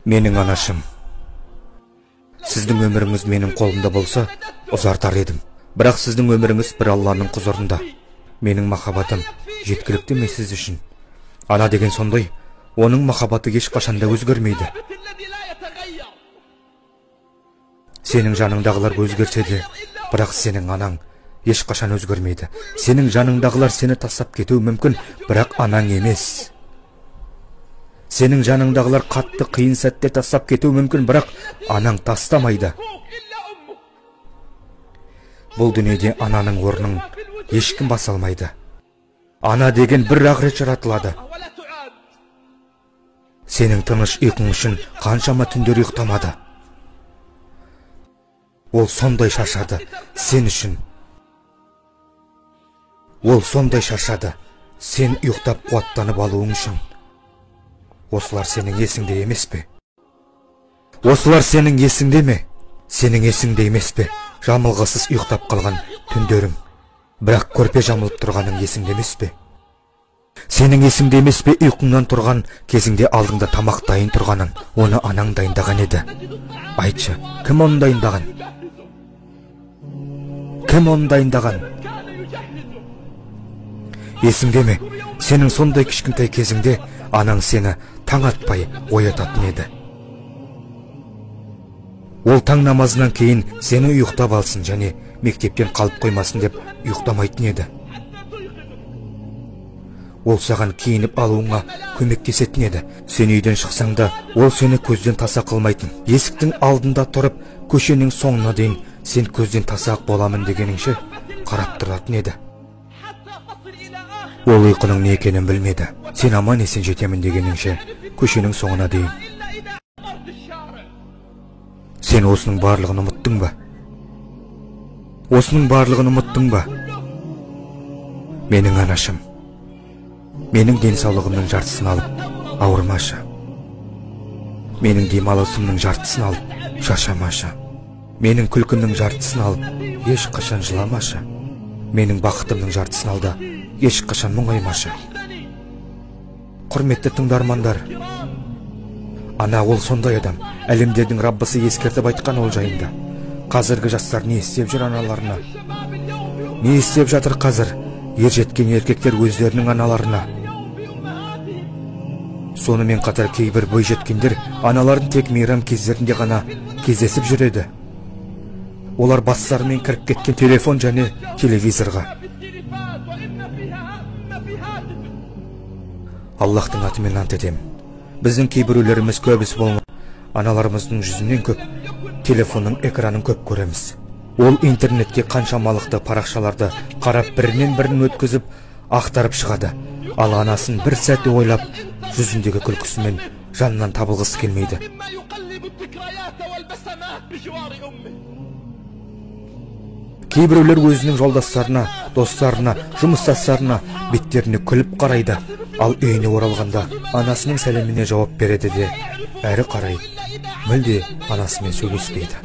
Менің анашым, сіздің өміріңіз менің қолымда болса, ұзартар едім. Бірақ сіздің өміріңіз бір Алланың құзырында. Менің махаббатым жеткілікті емес сіз үшін. Ана деген сондай, оның махаббаты ешқашанда өзгермейді. Сенің жаныңдағылар өзгерсе де, бірақ сенің анаң ешқашан өзгермейді. Сенің жаныңдағылар сені тастап кетуі мүмкін, бірақ анаң емес. Сенің жаныңдағылар қатты қиын сәтте тастап кетуі мүмкін, бірақ анаң тастамайды. Бұл дүниеде ананың орнын ешкім баса алмайды. Ана деген бір-ақ рет жаратылады. Сенің тыныш ұйқың үшін қаншама түндер ұйықтамады. Ол сондай шаршады сен үшін. Ол сондай шаршады сен ұйықтап қуаттанып алуың үшін. Осылар сенің есіңде емес пе? Осылар сенің есіңде ме? Сенің есіңде емес пе? Жамылғысыз ұйықтап қалған түндерің, бірақ көрпе жамылып тұрғаның есіңде емес пе? Сенің есіңде емес пе ұйқыңнан тұрған кезіңде алдыңда тамақ дайын тұрғаның, оны анаң дайындаған еді. Айтшы, кім оны дайындаған? Кім оны дайындаған? Есіңде ме? Сенің сондай кішкентай кезіңде анаң сені таң атпай оятатын еді. Ол таң намазынан кейін сені ұйықтап алсын және мектептен қалып қоймасын деп ұйықтамайтын еді. Ол саған киініп алуыңа көмектесетін еді. Сен үйден шықсаң да, ол сені көзден таса қылмайтын. Есіктің алдында тұрып, көшенің соңына дейін сен көзден таса боламын дегеніңше қарап тұратын еді. Ол ұйқының не екенін білмеді. Сен аман есен жетемін дегеніңше көшенің соңына дейін. Сен осының барлығын ұмыттың ба? Осының барлығын ұмыттың ба? Менің анашым, менің денсаулығымның жартысын алып, ауырмашы. Менің демалысымның жартысын алып, шаршамашы. Менің күлкімнің жартысын алып, ешқашан жыламашы. Менің бақытымның жартысын ал да, ешқашан мұңаймашы. Құрметті тыңдармандар, ана ол сондай адам. Әлемдердің Раббысы ескертіп айтқан ол жайында. Қазіргі жастар не істеп жүр аналарына? Не істеп жатыр қазір ержеткен еркектер өздерінің аналарына? Сонымен қатар кейбір бойжеткендер аналарын тек мейрам кездерінде ғана кездесіп жүреді. Олар бастарымен кіріп кеткен телефон және телевизорға. Аллахтың атымен ант етемін. Біздің кейбіреулеріміз көбісі болмайды. Аналарымыздың жүзінен көп, телефонның экранын көп көреміз. Ол интернетке қаншамалықты парақшаларды қарап бірінен бірін өткізіп, ақтарып шығады. Ал анасын бір сәтте ойлап, жүзіндегі күлкісімен жанынан табылғысы келмейді. Кейбіреулер өзінің жолдастарына, достарына, жұмыстастарына беттеріне күліп қарайды. Ал үйіне оралғанда анасының сәлеміне жауап береді де, әрі қарай мүлде анасымен сөйлеспейді.